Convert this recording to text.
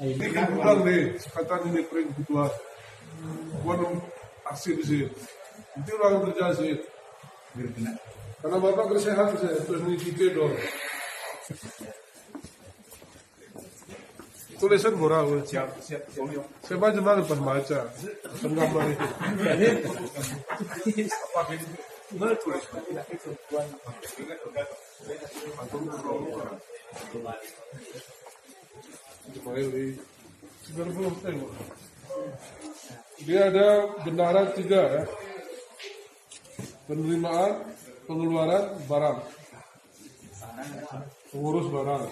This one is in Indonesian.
Ini kan pulang nih, sekatan ini pering ketua. Bukan aksi di sini. Itu orang kerja sih. Karena bapak kesehatan saya terus mengikuti dong. Tulisan murah, siap. Saya baca mana pembaca, penggambar itu. Dia ada bendahara 3 ya. Penerimaan, pengeluaran, barang. Pengurus barang.